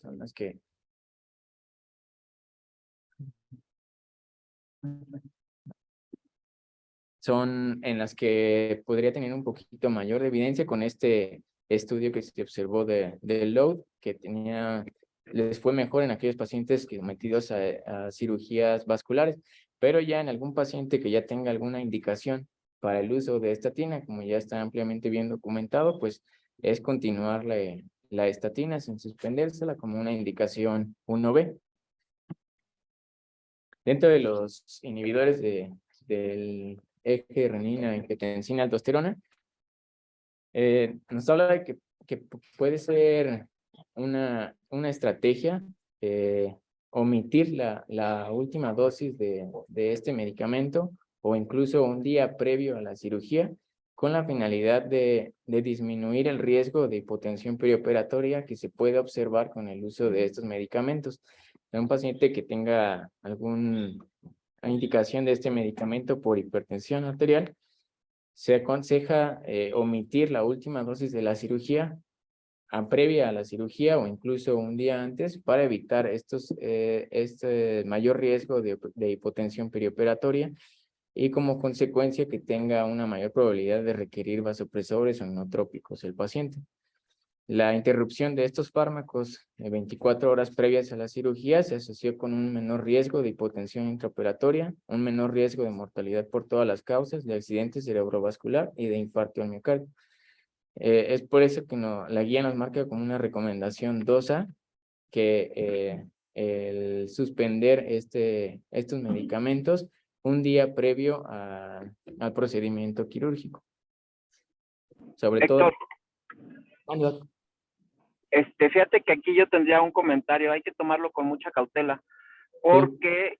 son las que podría tener un poquito mayor de evidencia con este estudio que se observó del load, que les fue mejor en aquellos pacientes que sometidos a cirugías vasculares, pero ya en algún paciente que ya tenga alguna indicación para el uso de estatina, como ya está ampliamente bien documentado, pues es continuar la estatina sin suspendérsela como una indicación 1B. Dentro de los inhibidores del eje renina-angiotensina-aldosterona, nos habla de que puede ser una estrategia omitir la última dosis de este medicamento o incluso un día previo a la cirugía con la finalidad de disminuir el riesgo de hipotensión perioperatoria que se puede observar con el uso de estos medicamentos. En un paciente que tenga alguna indicación de este medicamento por hipertensión arterial, se aconseja omitir la última dosis de la cirugía previa a la cirugía o incluso un día antes para evitar este mayor riesgo de hipotensión perioperatoria y como consecuencia que tenga una mayor probabilidad de requerir vasopresores o inotrópicos el paciente. La interrupción de estos fármacos 24 horas previas a la cirugía se asoció con un menor riesgo de hipotensión intraoperatoria, un menor riesgo de mortalidad por todas las causas de accidente cerebrovascular y de infarto al miocardio. Es por eso que la guía nos marca como una recomendación 2A que el suspender estos medicamentos un día previo al procedimiento quirúrgico. Sobre Héctor, todo... fíjate que aquí yo tendría un comentario, hay que tomarlo con mucha cautela, porque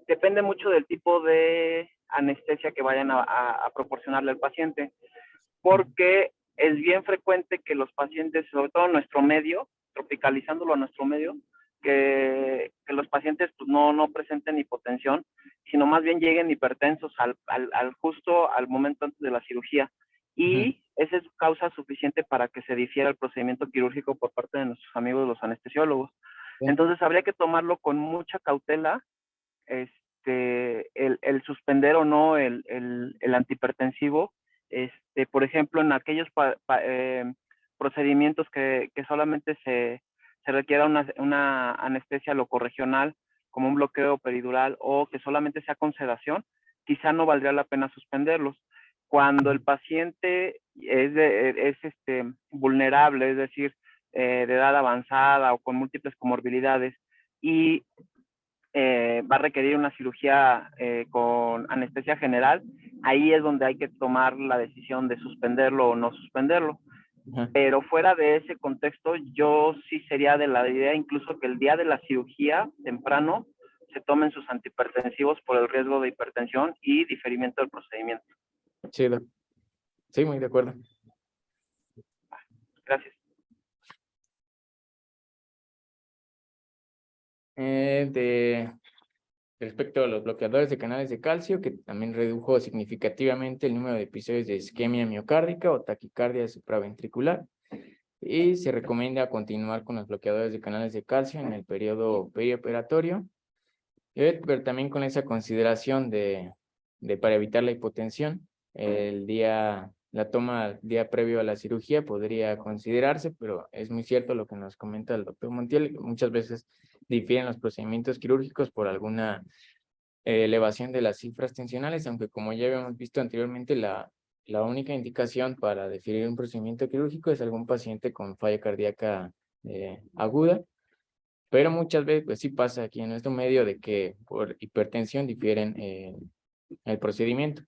depende mucho del tipo de anestesia que vayan a proporcionarle al paciente, porque es bien frecuente que los pacientes, sobre todo en nuestro medio, tropicalizándolo a nuestro medio, que los pacientes pues, no presenten hipotensión, sino más bien lleguen hipertensos justo al momento antes de la cirugía. Y esa es causa suficiente para que se difiera el procedimiento quirúrgico por parte de nuestros amigos los anestesiólogos. Entonces habría que tomarlo con mucha cautela, el suspender o no el antihipertensivo, por ejemplo, en aquellos procedimientos que solamente se requiera una anestesia locorregional, como un bloqueo peridural, o que solamente sea con sedación, quizá no valdría la pena suspenderlos. Cuando el paciente es vulnerable, es decir, de edad avanzada o con múltiples comorbilidades, y va a requerir una cirugía con anestesia general, ahí es donde hay que tomar la decisión de suspenderlo o no suspenderlo. Pero fuera de ese contexto, yo sí sería de la idea incluso que el día de la cirugía, temprano, se tomen sus antihipertensivos por el riesgo de hipertensión y diferimiento del procedimiento. Chido. Sí, muy de acuerdo. Gracias. Respecto a los bloqueadores de canales de calcio, que también redujo significativamente el número de episodios de isquemia miocárdica o taquicardia supraventricular. Y se recomienda continuar con los bloqueadores de canales de calcio en el periodo perioperatorio, pero también con esa consideración para evitar la hipotensión, la toma el día previo a la cirugía podría considerarse, pero es muy cierto lo que nos comenta el doctor Montiel, que muchas veces difieren los procedimientos quirúrgicos por alguna elevación de las cifras tensionales, aunque como ya habíamos visto anteriormente, la única indicación para definir un procedimiento quirúrgico es algún paciente con falla cardíaca aguda, pero muchas veces pues sí pasa aquí en nuestro medio de que por hipertensión difieren el procedimiento.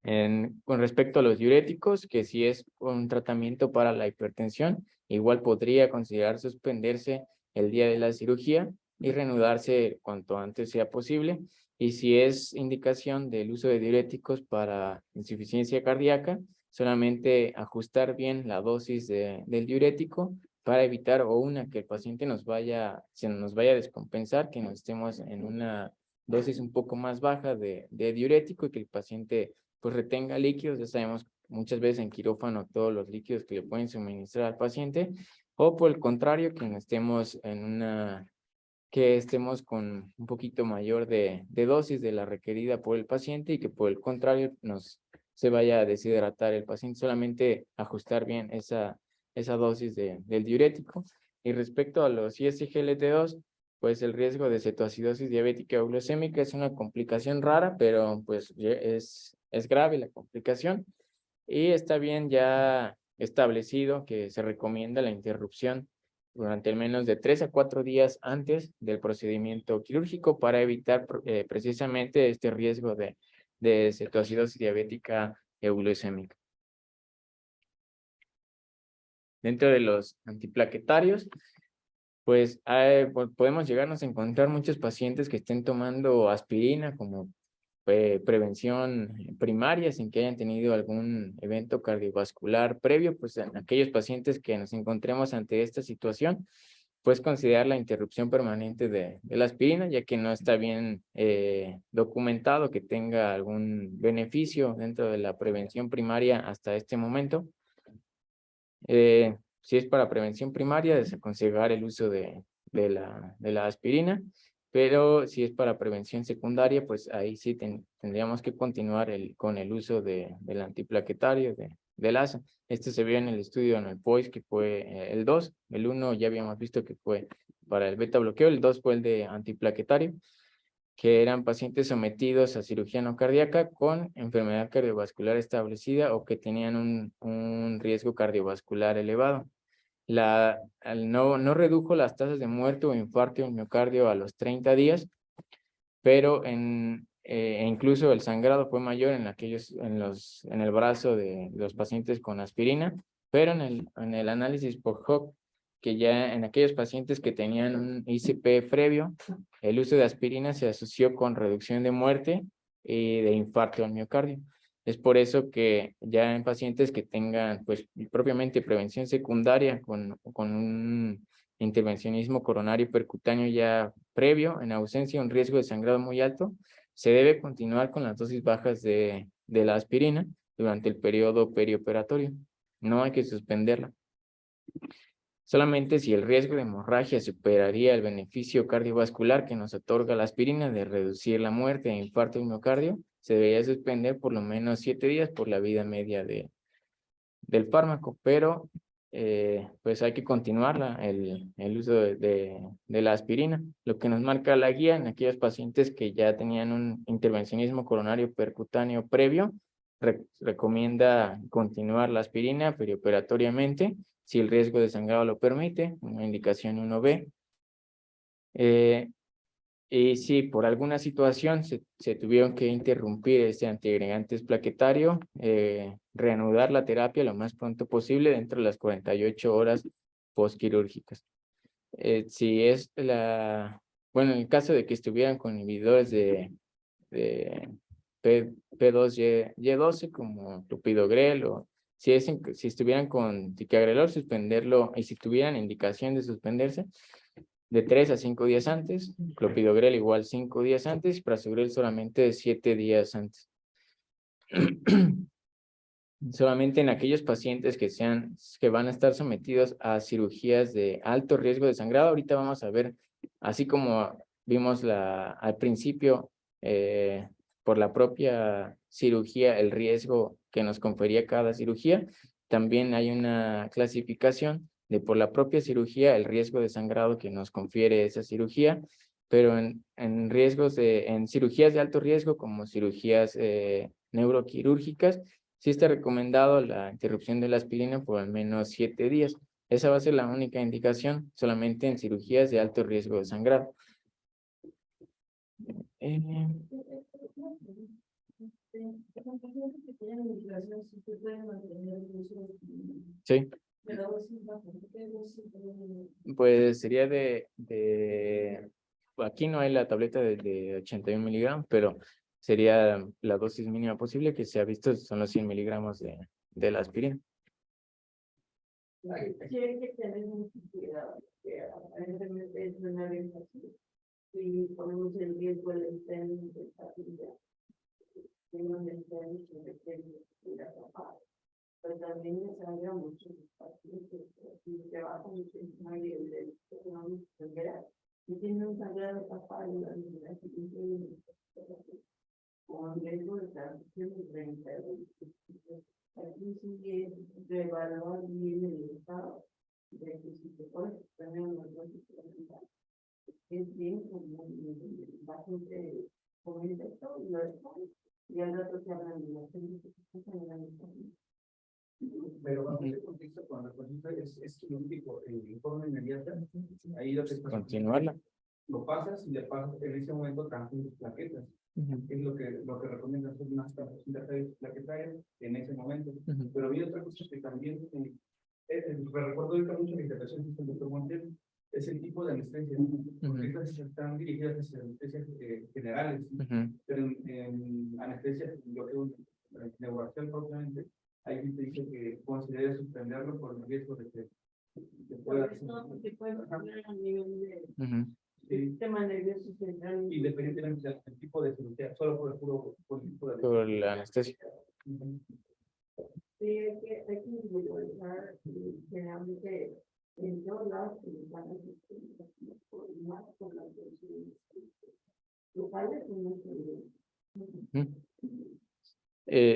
Con respecto a los diuréticos, que si es un tratamiento para la hipertensión, igual podría considerar suspenderse el día de la cirugía y reanudarse cuanto antes sea posible. Y si es indicación del uso de diuréticos para insuficiencia cardíaca, solamente ajustar bien la dosis del diurético para evitar que el paciente se nos vaya a descompensar, que nos estemos en una dosis un poco más baja de diurético y que el paciente pues retenga líquidos. Ya sabemos muchas veces en quirófano todos los líquidos que le pueden suministrar al paciente, o por el contrario, que estemos con un poquito mayor de dosis de la requerida por el paciente y que por el contrario se vaya a deshidratar el paciente, solamente ajustar bien esa dosis del diurético. Y respecto a los ISGLT2, pues el riesgo de cetoacidosis diabética o glucémica es una complicación rara, pero pues es grave la complicación y está bien ya establecido que se recomienda la interrupción durante al menos de 3 a 4 días antes del procedimiento quirúrgico para evitar precisamente este riesgo de cetoacidosis diabética euglucémica. Dentro de los antiplaquetarios, pues podemos llegarnos a encontrar muchos pacientes que estén tomando aspirina como prevención primaria sin que hayan tenido algún evento cardiovascular previo, pues en aquellos pacientes que nos encontremos ante esta situación, pues considerar la interrupción permanente de la aspirina, ya que no está bien documentado que tenga algún beneficio dentro de la prevención primaria hasta este momento. Si es para prevención primaria, desaconsejar el uso de la aspirina, pero si es para prevención secundaria, pues ahí sí tendríamos que continuar con el uso del antiplaquetario, del ASA. Esto se vio en el estudio en el POIS, que fue el 2. El 1 ya habíamos visto que fue para el beta bloqueo, el 2 fue el de antiplaquetario, que eran pacientes sometidos a cirugía no cardíaca con enfermedad cardiovascular establecida o que tenían un riesgo cardiovascular elevado. No redujo las tasas de muerte o infarto en miocardio a los 30 días, pero incluso el sangrado fue mayor en el brazo de los pacientes con aspirina, pero en el análisis por Hoc, que ya en aquellos pacientes que tenían un ICP previo, el uso de aspirina se asoció con reducción de muerte y de infarto al miocardio. Es por eso que ya en pacientes que tengan, pues, propiamente prevención secundaria con un intervencionismo coronario percutáneo ya previo, en ausencia de un riesgo de sangrado muy alto, se debe continuar con las dosis bajas de la aspirina durante el periodo perioperatorio. No hay que suspenderla. Solamente si el riesgo de hemorragia superaría el beneficio cardiovascular que nos otorga la aspirina de reducir la muerte e infarto del miocardio, se debería suspender por lo menos 7 días por la vida media del fármaco, pero pues hay que continuar el uso de la aspirina. Lo que nos marca la guía en aquellos pacientes que ya tenían un intervencionismo coronario percutáneo previo, recomienda continuar la aspirina perioperatoriamente si el riesgo de sangrado lo permite, una indicación 1B. Y si por alguna situación se tuvieron que interrumpir este antiagregantes plaquetario, reanudar la terapia lo más pronto posible dentro de las 48 horas postquirúrgicas. Si es bueno, en el caso de que estuvieran con inhibidores de P2Y12 como clopidogrel, o si estuvieran con ticagrelor, suspenderlo, y si tuvieran indicación de suspenderse, de 3 a 5 días antes, clopidogrel igual 5 días antes, prasugrel solamente 7 días antes. Solamente en aquellos pacientes que van a estar sometidos a cirugías de alto riesgo de sangrado. Ahorita vamos a ver, así como vimos al principio, por la propia cirugía, el riesgo que nos confería cada cirugía, también hay una clasificación de por la propia cirugía, el riesgo de sangrado que nos confiere esa cirugía, pero en cirugías de alto riesgo, como cirugías neuroquirúrgicas, sí está recomendado la interrupción de la aspirina por al menos 7 días. Esa va a ser la única indicación, solamente en cirugías de alto riesgo de sangrado. Sí. Pues sería aquí no hay la tableta de 81 miligramos, pero sería la dosis mínima posible que se ha visto, son los 100 miligramos de la aspirina. Sí, hay que tener mucho cuidado, porque aparentemente es una orientación y ponemos en riesgo el enfermo de familia. Tengo un enfermo que requiere ir a trabajar, pero también me salga mucho pacientes que bajan mucho y tiene un sangrado tapado en la con riesgo de transmisión de 32. Aquí sigue de evaluar bien el estado de que si se puede tener una dosis supplemental. Es bien como la gente comenta esto y lo dejan, y al rato se hablan de la gente que se está en la misma. Pero bajo ese contexto, cuando la consulta es quirúrgico, en forma inmediata, ahí lo que Continuarla. lo pasas y le pasas en ese momento cambian tus plaquetas. Es lo que recomiendan hacer unas transfusiones plaquetarias en ese momento. Pero había otra cosa que también me recuerdo ahorita mucho la intervención del doctor Montiel, es el tipo de anestesia, porque estas están dirigidas hacia anestesias generales, pero en anestesia, lo que es neurocracia propiamente, hay quien te dice que considera suspenderlo por el riesgo de que pueda a nivel de sistema nervioso central. independientemente del tipo de cirugía, solo por el puro tipo de Por la anestesia. Sí, hay que individualizar generalmente en todos lados van a ser más por las locales y no.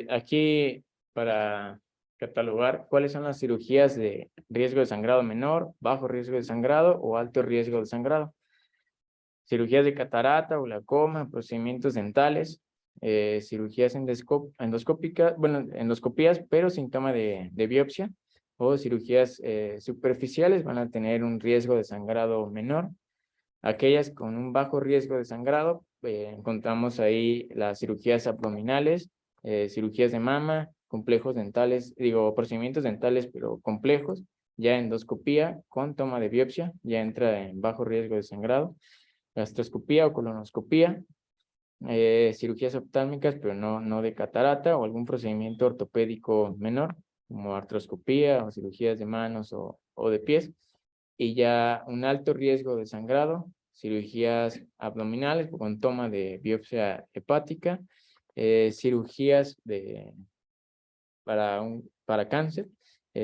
Aquí, para catalogar, ¿cuáles son las cirugías de riesgo de sangrado menor, bajo riesgo de sangrado o alto riesgo de sangrado? Cirugías de catarata, glaucoma, procedimientos dentales, cirugías endoscópicas, bueno, endoscopías, pero sin toma de biopsia, o cirugías superficiales van a tener un riesgo de sangrado menor. Aquellas con un bajo riesgo de sangrado, encontramos ahí las cirugías abdominales, cirugías de mama, complejos dentales, procedimientos dentales, pero complejos, ya endoscopía con toma de biopsia, ya entra en bajo riesgo de sangrado, gastroscopía o colonoscopía, cirugías oftálmicas, pero no de catarata, o algún procedimiento ortopédico menor, como artroscopía o cirugías de manos o de pies, y ya un alto riesgo de sangrado, cirugías abdominales con toma de biopsia hepática, cirugías para cáncer,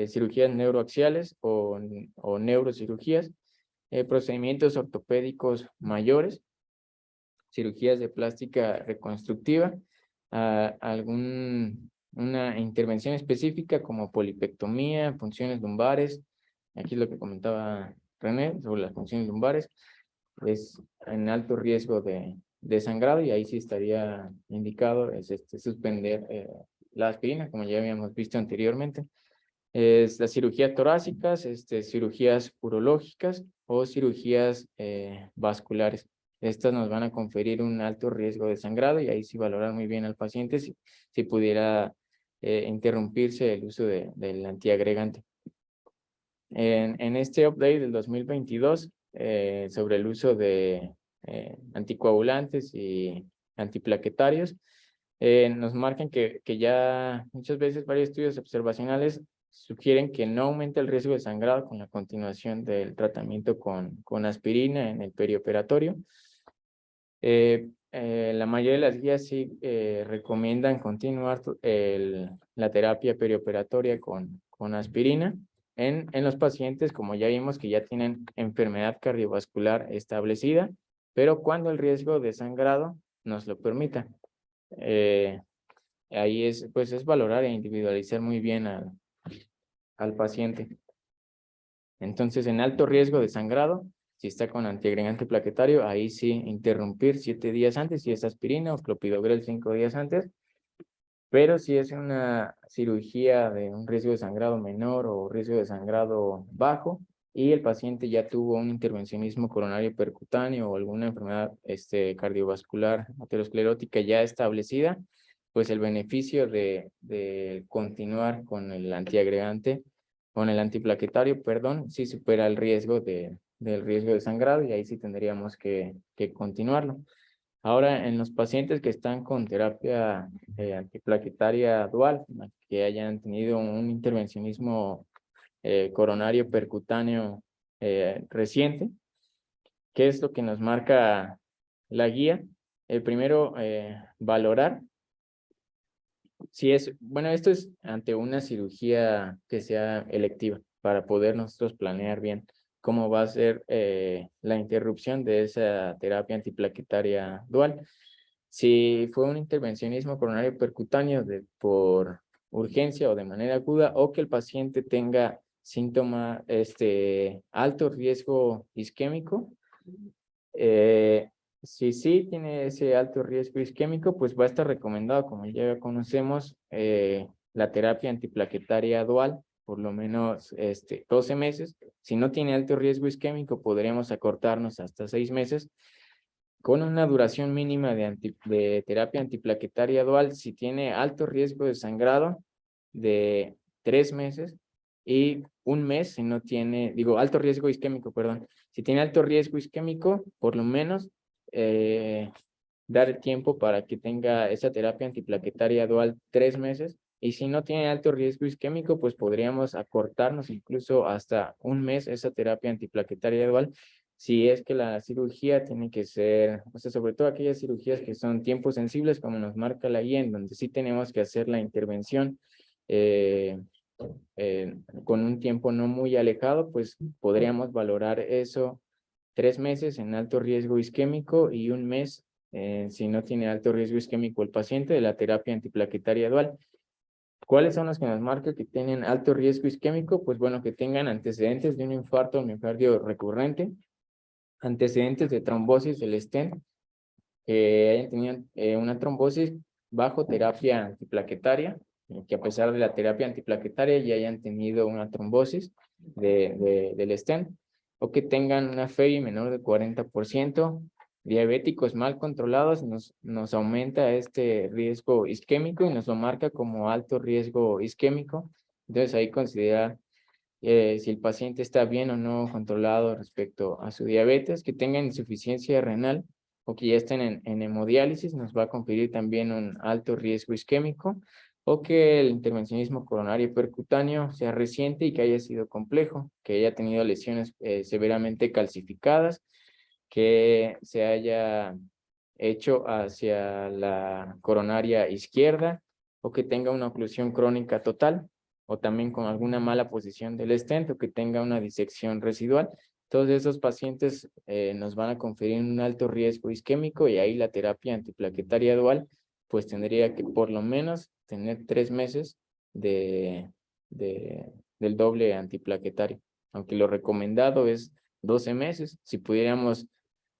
cirugías neuroaxiales o neurocirugías, procedimientos ortopédicos mayores, cirugías de plástica reconstructiva, una intervención específica como polipectomía, funciones lumbares. Aquí es lo que comentaba René sobre las funciones lumbares, es en alto riesgo de sangrado, y ahí sí estaría indicado suspender la aspirina, como ya habíamos visto anteriormente. Las cirugías torácicas, cirugías urológicas o cirugías vasculares. Estas nos van a conferir un alto riesgo de sangrado, y ahí sí valorar muy bien al paciente si pudiera interrumpirse el uso del antiagregante. En este update del 2022 sobre el uso de anticoagulantes y antiplaquetarios, nos marcan que ya muchas veces varios estudios observacionales sugieren que no aumenta el riesgo de sangrado con la continuación del tratamiento con aspirina en el perioperatorio. La mayoría de las guías sí recomiendan continuar la terapia perioperatoria con aspirina en los pacientes, como ya vimos, que ya tienen enfermedad cardiovascular establecida, pero cuando el riesgo de sangrado nos lo permita. Ahí es valorar e individualizar muy bien al paciente. Entonces, en alto riesgo de sangrado, si está con antiagregante plaquetario, ahí sí interrumpir 7 días antes, si es aspirina, o clopidogrel 5 días antes. Pero si es una cirugía de un riesgo de sangrado menor o riesgo de sangrado bajo, y el paciente ya tuvo un intervencionismo coronario percutáneo o alguna enfermedad cardiovascular aterosclerótica ya establecida, pues el beneficio de continuar con el antiagregante, con el antiplaquetario, perdón, sí supera el riesgo del riesgo de sangrado, y ahí sí tendríamos que continuarlo. Ahora, en los pacientes que están con terapia antiplaquetaria dual, que hayan tenido un intervencionismo coronario percutáneo reciente, ¿qué es lo que nos marca la guía? Primero, valorar si esto es ante una cirugía que sea electiva, para poder nosotros planear bien cómo va a ser la interrupción de esa terapia antiplaquetaria dual. Si fue un intervencionismo coronario percutáneo por urgencia o de manera aguda, o que el paciente tenga síntoma, alto riesgo isquémico, si sí tiene ese alto riesgo isquémico, pues va a estar recomendado, como ya conocemos, la terapia antiplaquetaria dual, por lo menos 12 meses. Si no tiene alto riesgo isquémico, podremos acortarnos hasta 6 meses, con una duración mínima de terapia antiplaquetaria dual. Si tiene alto riesgo de sangrado, de 3 meses, y 1 mes si no tiene, alto riesgo isquémico, perdón. Si tiene alto riesgo isquémico, por lo menos dar el tiempo para que tenga esa terapia antiplaquetaria dual 3 meses. Y si no tiene alto riesgo isquémico, pues podríamos acortarnos incluso hasta 1 mes esa terapia antiplaquetaria dual, si es que la cirugía tiene que ser, o sea, sobre todo aquellas cirugías que son tiempos sensibles, como nos marca la guía, en donde sí tenemos que hacer la intervención con un tiempo no muy alejado, pues podríamos valorar eso 3 meses en alto riesgo isquémico y 1 mes si no tiene alto riesgo isquémico el paciente, de la terapia antiplaquetaria dual. ¿Cuáles son los que nos marcan que tienen alto riesgo isquémico? Pues bueno, que tengan antecedentes de un infarto al miocardio recurrente, antecedentes de trombosis del stent, que hayan tenido una trombosis bajo terapia antiplaquetaria, que a pesar de la terapia antiplaquetaria ya hayan tenido una trombosis del stent, o que tengan una FERI menor del 40%, diabéticos mal controlados. Nos aumenta este riesgo isquémico y nos lo marca como alto riesgo isquémico. Entonces ahí considerar si el paciente está bien o no controlado respecto a su diabetes, que tengan insuficiencia renal o que ya estén en hemodiálisis, nos va a conferir también un alto riesgo isquémico, o que el intervencionismo coronario percutáneo sea reciente y que haya sido complejo, que haya tenido lesiones severamente calcificadas, que se haya hecho hacia la coronaria izquierda, o que tenga una oclusión crónica total, o también con alguna mala posición del stent, o que tenga una disección residual. Todos esos pacientes nos van a conferir un alto riesgo isquémico, y ahí la terapia antiplaquetaria dual pues tendría que por lo menos tener 3 meses del doble antiplaquetario, aunque lo recomendado es 12 meses.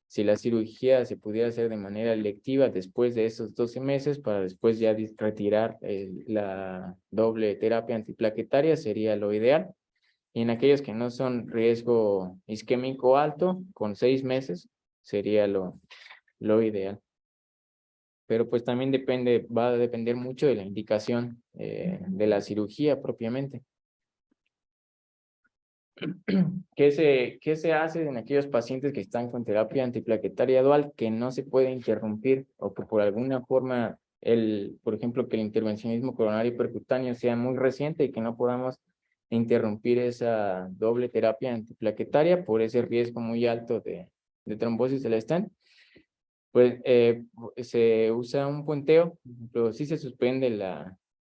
Si la cirugía se pudiera hacer de manera electiva después de esos 12 meses, para después ya retirar la doble terapia antiplaquetaria, sería lo ideal. Y en aquellos que no son riesgo isquémico alto, con 6 meses sería lo ideal. Pero pues también va a depender mucho de la indicación de la cirugía propiamente. ¿Qué se hace en aquellos pacientes que están con terapia antiplaquetaria dual que no se puede interrumpir, o que por alguna forma, por ejemplo, que el intervencionismo coronario percutáneo sea muy reciente y que no podamos interrumpir esa doble terapia antiplaquetaria por ese riesgo muy alto de trombosis del stent? Pues se usa un puenteo, pero sí se suspende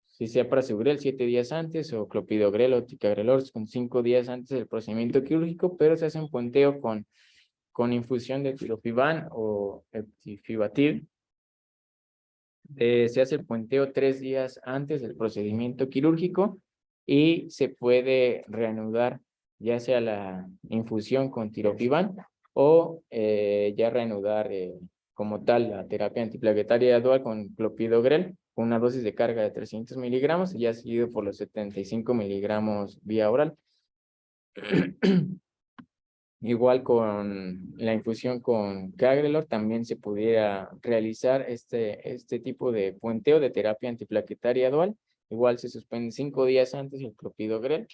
si sea prasugrel 7 días antes, o clopidogrel o ticagrelor con 5 días antes del procedimiento quirúrgico, pero se hace un puenteo con infusión de tirofiban o eptifibatil. Se hace el puenteo 3 días antes del procedimiento quirúrgico, y se puede reanudar ya sea la infusión con tirofiban, o ya reanudar como tal la terapia antiplaquetaria dual con clopidogrel, con una dosis de carga de 300 miligramos, y ya seguido por los 75 miligramos vía oral. Igual con la infusión con Cagrelor, también se pudiera realizar este tipo de puenteo de terapia antiplaquetaria dual. Igual se suspende 5 días antes el clopidogrel.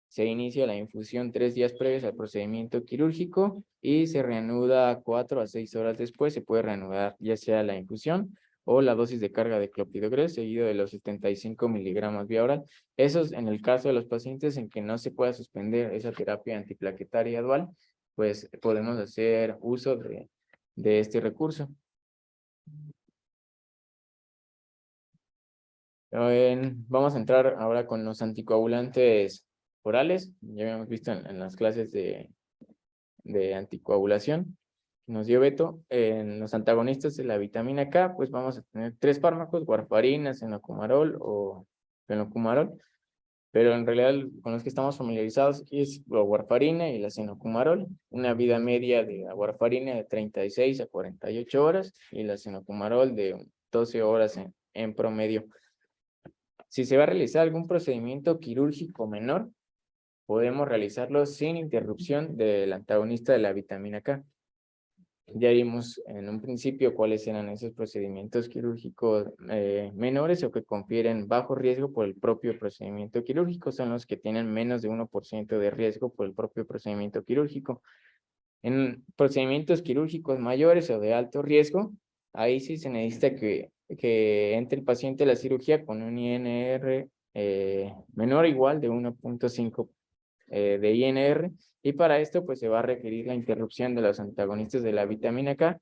Se inicia la infusión 3 días previos al procedimiento quirúrgico, y se reanuda 4 a 6 horas después. Se puede reanudar ya sea la infusión o la dosis de carga de clopidogrel, seguido de los 75 miligramos vía oral. Eso es en el caso de los pacientes en que no se pueda suspender esa terapia antiplaquetaria dual, pues podemos hacer uso de este recurso. Vamos a entrar ahora con los anticoagulantes orales. Ya habíamos visto en las clases de de anticoagulación que nos dio Beto. En los antagonistas de la vitamina K, pues vamos a tener 3 fármacos: warfarina, cenocumarol o fenocumarol. Pero en realidad con los que estamos familiarizados aquí es la warfarina y la cenocumarol. Una vida media de la warfarina de 36 a 48 horas y la cenocumarol de 12 horas en promedio. Si se va a realizar algún procedimiento quirúrgico menor, podemos realizarlo sin interrupción del antagonista de la vitamina K. Ya vimos en un principio cuáles eran esos procedimientos quirúrgicos menores o que confieren bajo riesgo por el propio procedimiento quirúrgico. Son los que tienen menos de 1% de riesgo por el propio procedimiento quirúrgico. En procedimientos quirúrgicos mayores o de alto riesgo, ahí sí se necesita que entre el paciente a la cirugía con un INR menor o igual de 1.5 de INR, y para esto pues se va a requerir la interrupción de los antagonistas de la vitamina K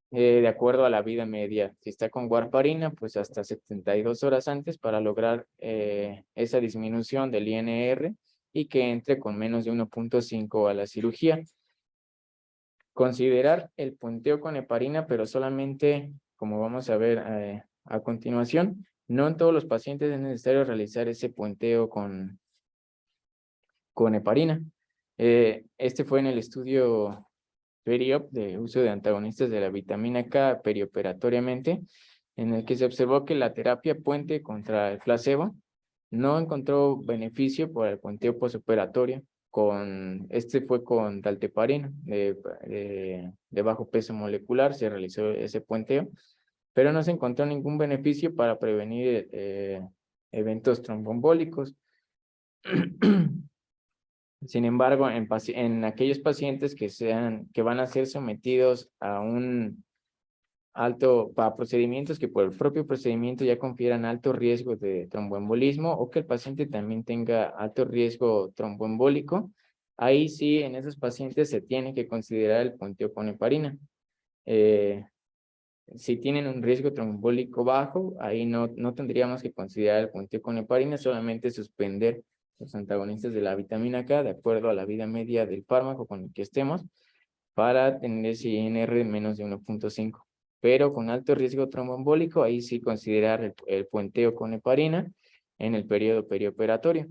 de acuerdo a la vida media. Si está con warfarina, pues hasta 72 horas antes para lograr esa disminución del INR y que entre con menos de 1.5 a la cirugía. Considerar el puenteo con heparina, pero solamente, como vamos a ver a continuación, no en todos los pacientes es necesario realizar ese puenteo con heparina. Este fue en el estudio PERIOP de uso de antagonistas de la vitamina K perioperatoriamente, en el que se observó que la terapia puente contra el placebo no encontró beneficio por el puenteo postoperatorio. Este fue con dalteparina de bajo peso molecular, se realizó ese puenteo, pero no se encontró ningún beneficio para prevenir eventos tromboembólicos. Sin embargo, en aquellos pacientes que van a ser sometidos a procedimientos que por el propio procedimiento ya confieran alto riesgo de tromboembolismo o que el paciente también tenga alto riesgo tromboembólico, ahí sí, en esos pacientes se tiene que considerar el puenteo con heparina. Si tienen un riesgo tromboembólico bajo, ahí no tendríamos que considerar el puenteo con heparina, solamente suspender los antagonistas de la vitamina K de acuerdo a la vida media del fármaco con el que estemos para tener ese INR de menos de 1.5. Pero con alto riesgo tromboembólico, ahí sí considerar el puenteo con heparina en el periodo perioperatorio.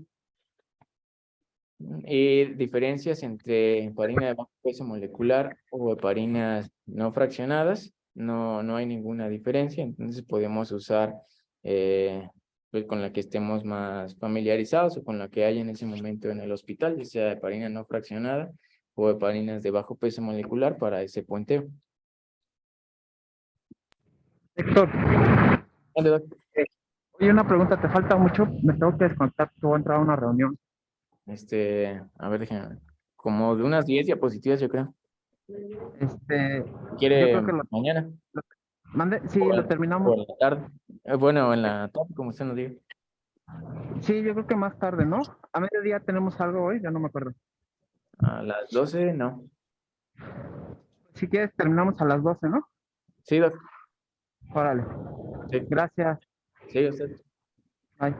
Y diferencias entre heparina de bajo peso molecular o heparinas no fraccionadas, no hay ninguna diferencia, entonces podemos usar pues con la que estemos más familiarizados o con la que haya en ese momento en el hospital, ya sea heparina no fraccionada o heparinas de bajo peso molecular para ese puenteo. Héctor, Vale, doc. oye, una pregunta, ¿te falta mucho? Me tengo que desconectar, que voy a entrar a una reunión. A ver, déjame ver. Como de unas 10 diapositivas, yo creo. Yo ¿Quiere creo que mañana? mande, sí, O lo en terminamos. la tarde. Bueno, en la tarde, como usted nos diga. Sí, yo creo que más tarde, ¿no? A mediodía tenemos algo hoy, ya no me acuerdo. A las 12, no. Si quieres, terminamos a las 12, ¿no? Sí, doc. Órale. Sí, Gracias. sí, usted. Bye.